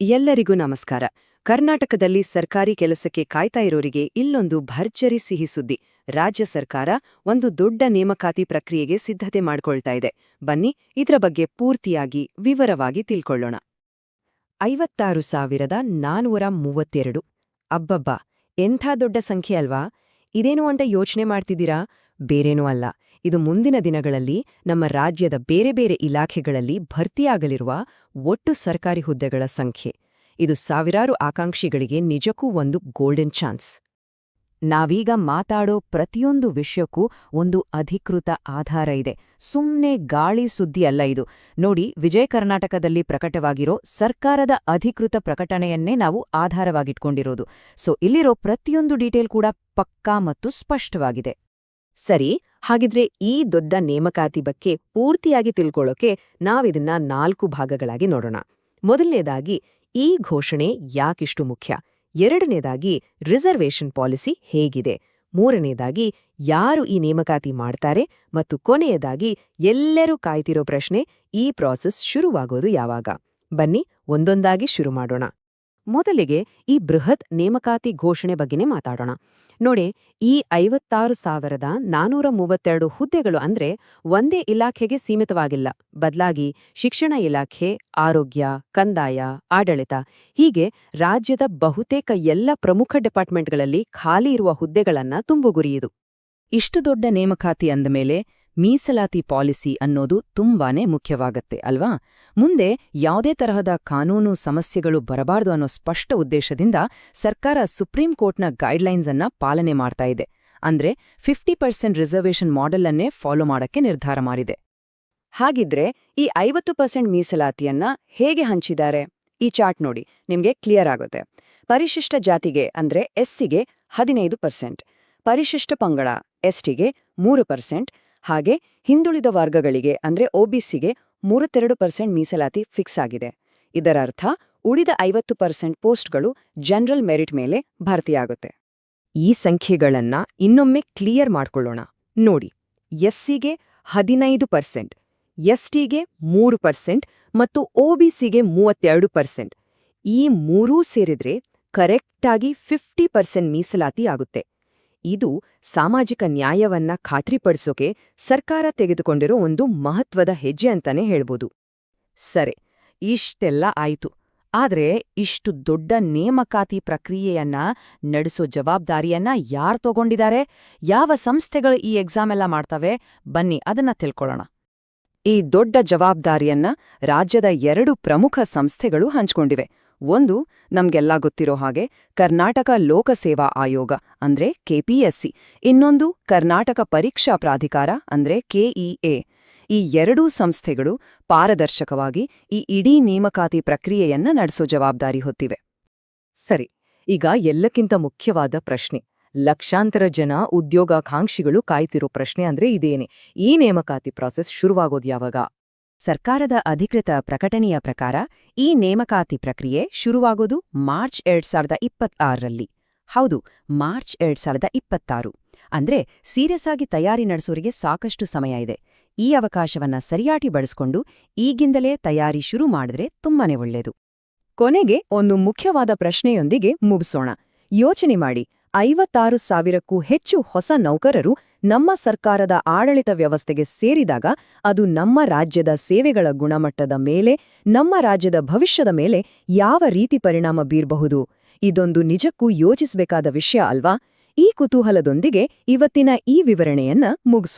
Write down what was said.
ಎಲ್ಲರಿಗೂ ನಮಸ್ಕಾರ. ಕರ್ನಾಟಕದಲ್ಲಿ ಸರ್ಕಾರಿ ಕೆಲಸಕ್ಕೆ ಕಾಯ್ತಾ ಇರೋರಿಗೆ ಇಲ್ಲೊಂದು ಭರ್ಜರಿ ಸಿಹಿ ಸುದ್ದಿ. ರಾಜ್ಯ ಸರ್ಕಾರ ಒಂದು ದೊಡ್ಡ ನೇಮಕಾತಿ ಪ್ರಕ್ರಿಯೆಗೆ ಸಿದ್ಧತೆ ಮಾಡ್ಕೊಳ್ತಾ ಇದೆ. ಬನ್ನಿ ಇದ್ರ ಬಗ್ಗೆ ಪೂರ್ತಿಯಾಗಿ ವಿವರವಾಗಿ ತಿಳ್ಕೊಳ್ಳೋಣ. 56,432. ಅಬ್ಬಬ್ಬಾ, ಎಂಥ ದೊಡ್ಡ ಸಂಖ್ಯೆ ಅಲ್ವಾ? ಇದೇನು ಅಂತ ಯೋಚನೆ ಮಾಡ್ತಿದ್ದೀರಾ? ಬೇರೇನೂ ಅಲ್ಲ, ಇದು ಮುಂದಿನ ದಿನಗಳಲ್ಲಿ ನಮ್ಮ ರಾಜ್ಯದ ಬೇರೆ ಬೇರೆ ಇಲಾಖೆಗಳಲ್ಲಿ ಭರ್ತಿಯಾಗಲಿರುವ ಒಟ್ಟು ಸರ್ಕಾರಿ ಹುದ್ದೆಗಳ ಸಂಖ್ಯೆ. ಇದು ಸಾವಿರಾರು ಆಕಾಂಕ್ಷಿಗಳಿಗೆ ನಿಜಕ್ಕೂ ಒಂದು ಗೋಲ್ಡನ್ ಚಾನ್ಸ್. ನಾವೀಗ ಮಾತಾಡೋ ಪ್ರತಿಯೊಂದು ವಿಷಯಕ್ಕೂ ಒಂದು ಅಧಿಕೃತ ಆಧಾರ ಇದೆ. ಸುಮ್ನೆ ಗಾಳಿ ಸುದ್ದಿ ಅಲ್ಲ ಇದು. ನೋಡಿ, ವಿಜಯ ಕರ್ನಾಟಕದಲ್ಲಿ ಪ್ರಕಟವಾಗಿರೋ ಸರ್ಕಾರದ ಅಧಿಕೃತ ಪ್ರಕಟಣೆಯನ್ನೇ ನಾವು ಆಧಾರವಾಗಿಟ್ಕೊಂಡಿರೋದು. ಸೊ ಇಲ್ಲಿರೋ ಪ್ರತಿಯೊಂದು ಡೀಟೇಲ್ ಕೂಡ ಪಕ್ಕಾ ಮತ್ತು ಸ್ಪಷ್ಟವಾಗಿದೆ. ಸರಿ, ಹಾಗಿದ್ರೆ ಈ ದೊಡ್ಡ ನೇಮಕಾತಿ ಬಗ್ಗೆ ಪೂರ್ತಿಯಾಗಿ ತಿಳ್ಕೊಳ್ಳೋಕೆ ನಾವಿದನ್ನ 4 ಭಾಗಗಳಾಗಿ ನೋಡೋಣ. ಮೊದಲನೇದಾಗಿ, ಈ ಘೋಷಣೆ ಯಾಕಿಷ್ಟು ಮುಖ್ಯ? ಎರಡನೇದಾಗಿ, ರಿಸರ್ವೇಷನ್ ಪಾಲಿಸಿ ಹೇಗಿದೆ? ಮೂರನೇದಾಗಿ, ಯಾರು ಈ ನೇಮಕಾತಿ ಮಾಡ್ತಾರೆ? ಮತ್ತು ಕೊನೆಯದಾಗಿ, ಎಲ್ಲರೂ ಕಾಯ್ತಿರೋ ಪ್ರಶ್ನೆ, ಈ ಪ್ರಾಸೆಸ್ ಶುರುವಾಗೋದು ಯಾವಾಗ? ಬನ್ನಿ ಒಂದೊಂದಾಗಿ ಶುರು ಮಾಡೋಣ. ಮೊದಲಿಗೆ ಈ ಬೃಹತ್ ನೇಮಕಾತಿ ಘೋಷಣೆ ಬಗ್ಗೆನೇ ಮಾತಾಡೋಣ. ನೋಡಿ, ಈ 56,432 ಹುದ್ದೆಗಳು ಅಂದ್ರೆ ಒಂದೇ ಇಲಾಖೆಗೆ ಸೀಮಿತವಾಗಿಲ್ಲ. ಬದಲಾಗಿ ಶಿಕ್ಷಣ ಇಲಾಖೆ, ಆರೋಗ್ಯ, ಕಂದಾಯ, ಆಡಳಿತ ಹೀಗೆ ರಾಜ್ಯದ ಬಹುತೇಕ ಎಲ್ಲ ಪ್ರಮುಖ ಡಿಪಾರ್ಟ್ಮೆಂಟ್ಗಳಲ್ಲಿ ಖಾಲಿ ಇರುವ ಹುದ್ದೆಗಳನ್ನ ತುಂಬುಗುರಿಯಿದು. ಇಷ್ಟು ದೊಡ್ಡ ನೇಮಕಾತಿ ಅಂದಮೇಲೆ ಮೀಸಲಾತಿ ಪಾಲಿಸಿ ಅನ್ನೋದು ತುಂಬಾನೇ ಮುಖ್ಯವಾಗತ್ತೆ ಅಲ್ವಾ? ಮುಂದೆ ಯಾವುದೇ ತರಹದ ಕಾನೂನು ಸಮಸ್ಯೆಗಳು ಬರಬಾರ್ದು ಅನ್ನೋ ಸ್ಪಷ್ಟ ಉದ್ದೇಶದಿಂದ ಸರ್ಕಾರ ಸುಪ್ರೀಂ ಕೋರ್ಟ್ನ ಗೈಡ್ಲೈನ್ಸ್ ಅನ್ನ ಪಾಲನೆ ಮಾಡ್ತಾ ಇದೆ. ಅಂದ್ರೆ 50% ರಿಸರ್ವೇಷನ್ ಮಾಡೆಲ್ ಅನ್ನೇ ಫಾಲೋ ಮಾಡಕ್ಕೆ ನಿರ್ಧಾರ ಮಾಡಿದೆ. ಹಾಗಿದ್ರೆ ಈ 50% ಮೀಸಲಾತಿಯನ್ನ ಹೇಗೆ ಹಂಚಿದ್ದಾರೆ? ಈ ಚಾರ್ಟ್ ನೋಡಿ, ನಿಮ್ಗೆ ಕ್ಲಿಯರ್ ಆಗುತ್ತೆ. ಪರಿಶಿಷ್ಟ ಜಾತಿಗೆ ಅಂದ್ರೆ ಎಸ್ಸಿಗೆ 15%, ಪರಿಶಿಷ್ಟ ಪಂಗಡ ಎಸ್ಟಿಗೆ 3%, ಹಾಗೆ ಹಿಂದುಳಿದ ವರ್ಗಗಳಿಗೆ ಅಂದ್ರೆ ಒಬಿಸಿಗೆ 32% ಮೀಸಲಾತಿ ಫಿಕ್ಸ್ ಆಗಿದೆ. ಇದರರ್ಥ ಉಳಿದ 50% ಪೋಸ್ಟ್ಗಳು ಜನರಲ್ ಮೆರಿಟ್ ಮೇಲೆ ಭರ್ತಿಯಾಗುತ್ತೆ. ಈ ಸಂಖ್ಯೆಗಳನ್ನ ಇನ್ನೊಮ್ಮೆ ಕ್ಲಿಯರ್ ಮಾಡ್ಕೊಳ್ಳೋಣ. ನೋಡಿ, ಎಸ್ಸಿಗೆ 15%, ಎಸ್ಟಿಗೆ 3% ಮತ್ತು ಒಬಿಸಿಗೆ 32%. ಈ ಮೂರೂ ಸೇರಿದ್ರೆ ಕರೆಕ್ಟಾಗಿ 50% ಮೀಸಲಾತಿ ಆಗುತ್ತೆ. ಇದು ಸಾಮಾಜಿಕ ನ್ಯಾಯವನ್ನ ಖಾತ್ರಿಪಡಿಸೋಕೆ ಸರ್ಕಾರ ತೆಗೆದುಕೊಂಡಿರೋ ಒಂದು ಮಹತ್ವದ ಹೆಜ್ಜೆ ಅಂತಾನೆ ಹೇಳ್ಬೋದು. ಸರಿ, ಇಷ್ಟೆಲ್ಲ ಆಯ್ತು. ಆದ್ರೆ ಇಷ್ಟು ದೊಡ್ಡ ನೇಮಕಾತಿ ಪ್ರಕ್ರಿಯೆಯನ್ನ ನಡೆಸೋ ಜವಾಬ್ದಾರಿಯನ್ನ ಯಾರು ತಗೊಂಡಿದ್ದಾರೆ? ಯಾವ ಸಂಸ್ಥೆಗಳು ಈ ಎಕ್ಸಾಮ್ ಎಲ್ಲ ಮಾಡ್ತವೆ? ಬನ್ನಿ ಅದನ್ನ ತಿಳ್ಕೊಳ್ಳೋಣ. ಈ ದೊಡ್ಡ ಜವಾಬ್ದಾರಿಯನ್ನ ರಾಜ್ಯದ 2 ಪ್ರಮುಖ ಸಂಸ್ಥೆಗಳು ಹಂಚ್ಕೊಂಡಿವೆ. ಒಂದು, ನಮ್ಗೆಲ್ಲ ಗೊತ್ತಿರೋ ಹಾಗೆ ಕರ್ನಾಟಕ ಲೋಕಸೇವಾ ಆಯೋಗ ಅಂದ್ರೆ ಕೆಪಿಎಸ್ಸಿ. ಇನ್ನೊಂದು, ಕರ್ನಾಟಕ ಪರೀಕ್ಷಾ ಪ್ರಾಧಿಕಾರ ಅಂದ್ರೆ ಕೆಇಎ. ಈ 2 ಸಂಸ್ಥೆಗಳು ಪಾರದರ್ಶಕವಾಗಿ ಈ ಇಡೀ ನೇಮಕಾತಿ ಪ್ರಕ್ರಿಯೆಯನ್ನ ನಡೆಸೋ ಜವಾಬ್ದಾರಿ ಹೊತ್ತಿವೆ. ಸರಿ, ಈಗ ಎಲ್ಲಕ್ಕಿಂತ ಮುಖ್ಯವಾದ ಪ್ರಶ್ನೆ, ಲಕ್ಷಾಂತರ ಜನ ಉದ್ಯೋಗಾಕಾಂಕ್ಷಿಗಳು ಕಾಯ್ತಿರೋ ಪ್ರಶ್ನೆ ಅಂದ್ರೆ ಇದೇನೆ. ಈ ನೇಮಕಾತಿ ಪ್ರಾಸೆಸ್ ಶುರುವಾಗೋದು ಯಾವಾಗ? ಸರ್ಕಾರದ ಅಧಿಕೃತ ಪ್ರಕಟಣೆಯ ಪ್ರಕಾರ ಈ ನೇಮಕಾತಿ ಪ್ರಕ್ರಿಯೆ ಶುರುವಾಗೋದು ಮಾರ್ಚ್ 2026ರಲ್ಲಿ. ಹೌದು, ಮಾರ್ಚ್ 2026. ಅಂದ್ರೆ ಸೀರಿಯಸ್ ಆಗಿ ತಯಾರಿ ನಡೆಸೋರಿಗೆ ಸಾಕಷ್ಟು ಸಮಯ ಇದೆ. ಈ ಅವಕಾಶವನ್ನ ಸರಿಯಾಗಿ ಬಳಸ್ಕೊಂಡು ಈಗಿಂದಲೇ ತಯಾರಿ ಶುರು ಮಾಡಿದ್ರೆ ತುಂಬಾನೇ ಒಳ್ಳೇದು. ಕೊನೆಗೆ ಒಂದು ಮುಖ್ಯವಾದ ಪ್ರಶ್ನೆಯೊಂದಿಗೆ ಮುಗಿಸೋಣ. ಯೋಚನೆ ಮಾಡಿ, 56,000ಕ್ಕೂ ಹೆಚ್ಚು ಹೊಸ ನೌಕರರು ನಮ್ಮ ಸರ್ಕಾರದ ಆಡಳಿತ ವ್ಯವಸ್ಥೆಗೆ ಸೇರಿದಾಗ ಅದು ನಮ್ಮ ರಾಜ್ಯದ ಸೇವೆಗಳ ಗುಣಮಟ್ಟದ ಮೇಲೆ, ನಮ್ಮ ರಾಜ್ಯದ ಭವಿಷ್ಯದ ಮೇಲೆ ಯಾವ ರೀತಿ ಪರಿಣಾಮ ಬೀರಬಹುದು? ಇದೊಂದು ನಿಜಕ್ಕೂ ಯೋಚಿಸಬೇಕಾದ ವಿಷಯ ಅಲ್ವಾ? ಈ ಕುತೂಹಲದೊಂದಿಗೆ ಇವತ್ತಿನ ಈ ವಿವರಣೆಯನ್ನ ಮುಗಿಸೋಣ.